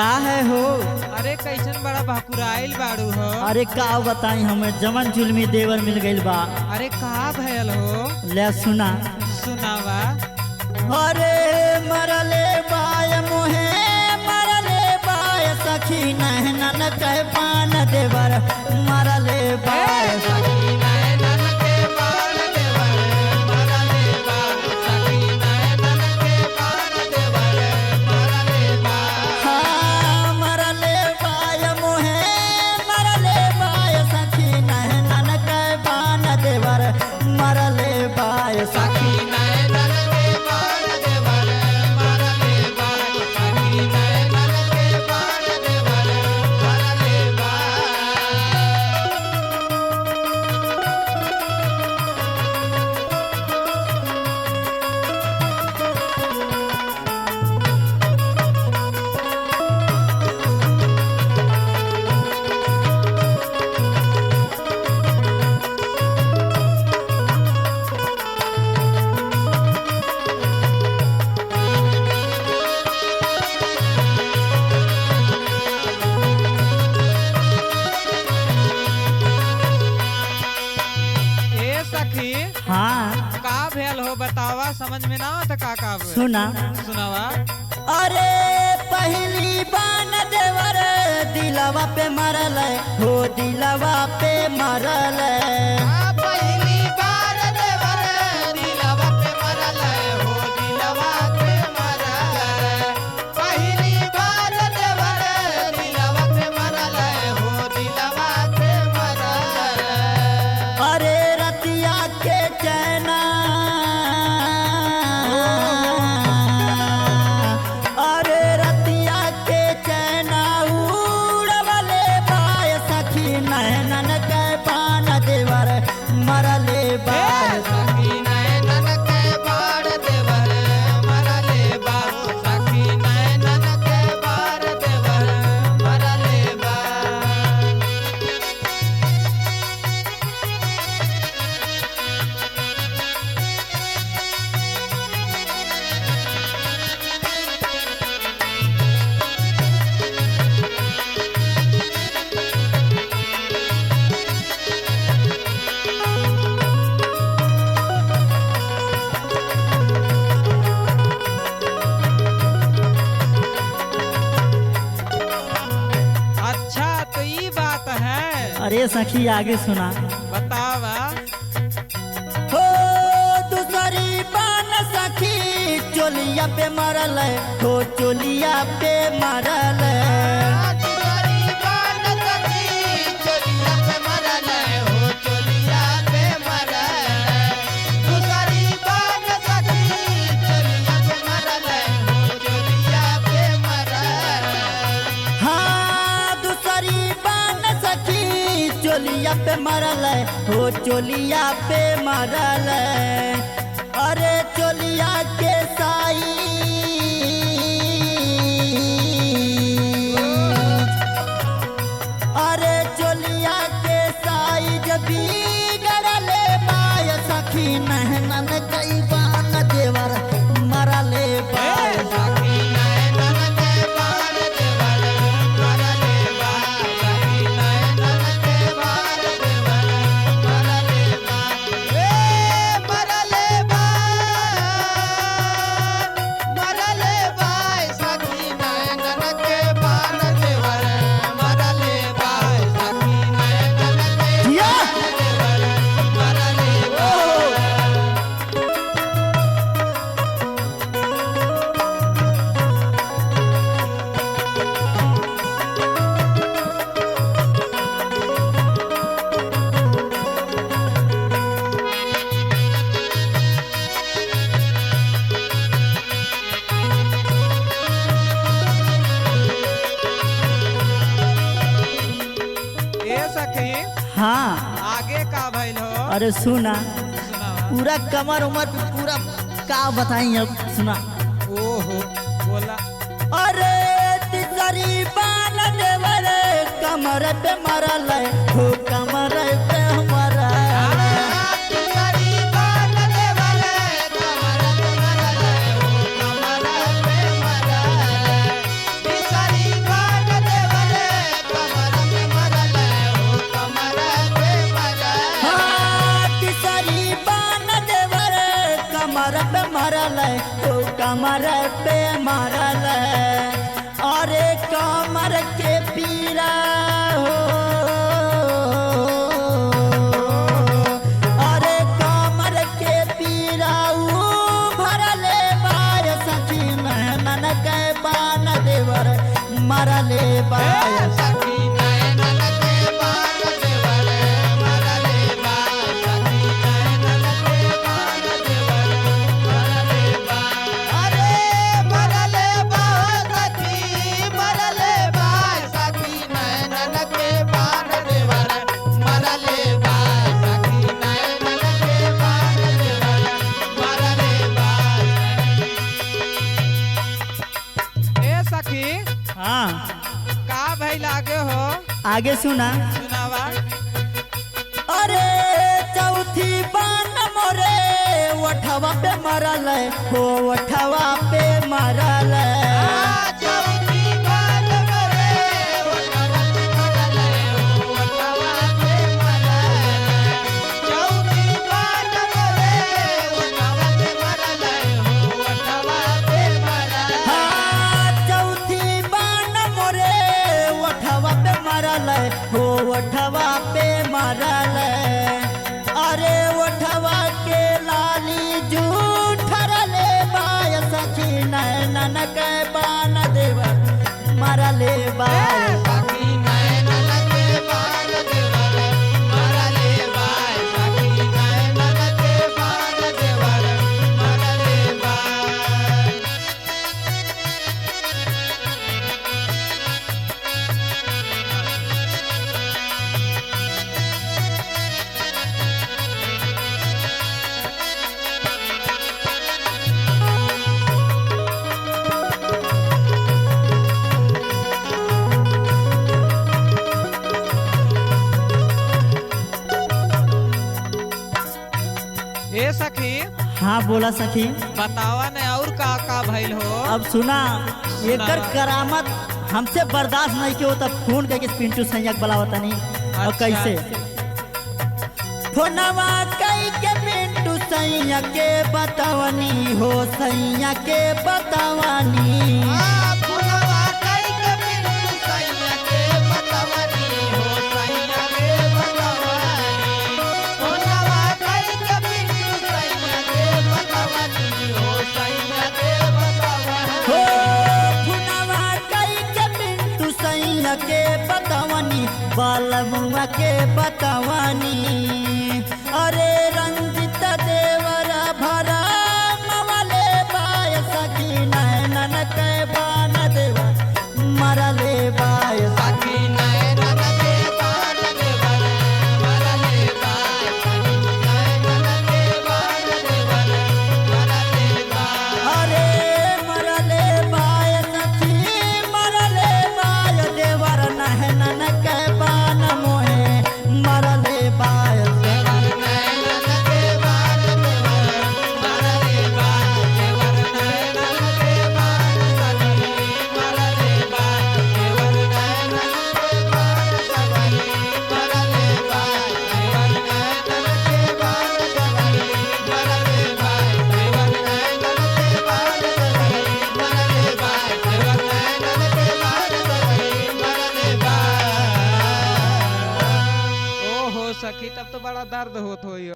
का है हो? अरे कैसन बड़ा भाकुराइल बाड़ू हो। अरे का बताई हमें जमन जुलमी देवर मिल गइल बा। अरे का भयल हो? ले सुना। सुनावा। अरे मरले बाय मोहे मरले बाय सखी नहनन कह पान देवर मरले बाय सखी नैनन के पान देवर मरले बा, सखी नैनन के पान देवर मरले बा। हाँ मरले बाय मोहे मरले बाय सखी नहनन कह पान देवर मरले बाय सखी नैनन के पान देवर मरले बा, सखी नैनन के पान देवर मरले बा। ए सखी हाँ का भेल हो बतावा, समझ में ना आता का भेल? सुना। सुनावा। अरे पहली बान देवर दिलवा पे मरल हो दिलवा पे मरल पहली बार देवर दिलवा पे मरल हो दिलवा पे मरल। पहली बार देवर दिलवा पे मरल हो दिलवा पे मरल। अरे रतिया के चैना अरे रतिया के चैना उड़वले बाय सखी नैनन के पान देवर मरले बाय सखी नैनन के बार देवर मरले बा, सखी नैनन के बार देवर मरले बा। अच्छा तो ये बात है। अरे सखी आगे सुना। बतावा। हो दूसरी बान सखी चोलिया पे मरल हो चोलिया पे मरल दूसरी बात सखी चोलिया पे मरल हो चोलिया पे मरल। दूसरी बात सखी चोलिया पे मरल हो चोलिया पे मरल। हाँ दूसरी बान सखी चोलिया पे मरल हो चोलिया पे मरल अरे चोलिया के साई अरे चोलिया के साइज बिगड़ले बाय सखी नहनन कई बान देवर मरले बाय सखी नैनन के बार देवर मरले बा, सखी नैनन के बार देवर मरले बा। ए मरले बा, मरले बा, सखी नैनन के बार देवर मरले बा, सखी नैनन के या! बार देवर मरले बा। ए सखी हाँ आगे का भइल हो? अरे सुना। सुनावा। पूरा कमर उमर पे पूरा का बताई अब सुना। ओहो बोला। अरे तीसरी बान देवर कमर पे मरल हो कमर पे मरल तीसरी बात देवर कमर पे मरल हो कमर पे मरल। तीसरी बात कमर पे मारल अरे कमर के पीरा हो अरे कमर के पीरा भरले बाय सखी नैनन के बान देवर मरले बाय सखी नैनन के बान देवर मरले बाय सखी नैनन के बान देवर मरले बाय अरे मरले बाय सखी मरले बाय सखी नैनन के बान देवर मरले बाय सखी नैनन के बान देवर मरले बाय ए सखी हाँ का भइल आगे हो आगे सुना सुनावा अरे चौथी बान मोरे वठवा पे मरल हो वठवा पे मरल चौथी बान मोरे वठवा पे मरल हो वठवा पे मरल चौथी बान मोरे वठवा पे मरल हो वठवा पे मरल हाँ चौथी बान मोरे वठवा पे मरल हो वठवा पे मरल अरे वठवा के लाली जूठरले बाय सखी नैनन के बान देवर मरले बाय सखी नैनन के बान देवर मरले बाय सखी नैनन के बान देवर मरले बाय ए सखी हाँ बोला सखी बतावा ने और का भइल हो अब सुना एकर करामत हमसे बर्दाश्त नहीं किया तब फोन करके पिंटू सैया बुलावता नहीं और अच्छा। कैसे फोनवा कई के पिंटू सैया के बतावनी हो सैया के बतावनी फुलवा कई के पिंटू सैया के बतावनी हो सैया के बतावनी फुलवा कई के पिंटू सैया के बतावनी हो सैया के बतावनी हो फोनवा कई के पिंटू सैया के बतावनी बालमुआ के बतावनी अरे रंजित देवरा भरा मवले बाय सखी नैनन के बान देवा मरले बाय सखी नैनन के बान देवर मरले बाय सखी नैनन के बान देवर मरले बाय अरे मरले बाय सखी मरले बाय देवर नैनन के बान मोहे मरले बाय देवर नैनन के बान देवर मरले बाय देवर नैनन के बान सगरी मरले बाय देवर नैनन के बान सगरी मरले बाय देवर नैनन के बान सगरी मरले बाय देवर नैनन के बान सगरी मरले बाय देवर नैनन के बान सगरी मरले बाय ओहो सखी तब तो बड़ा दर्द होत होई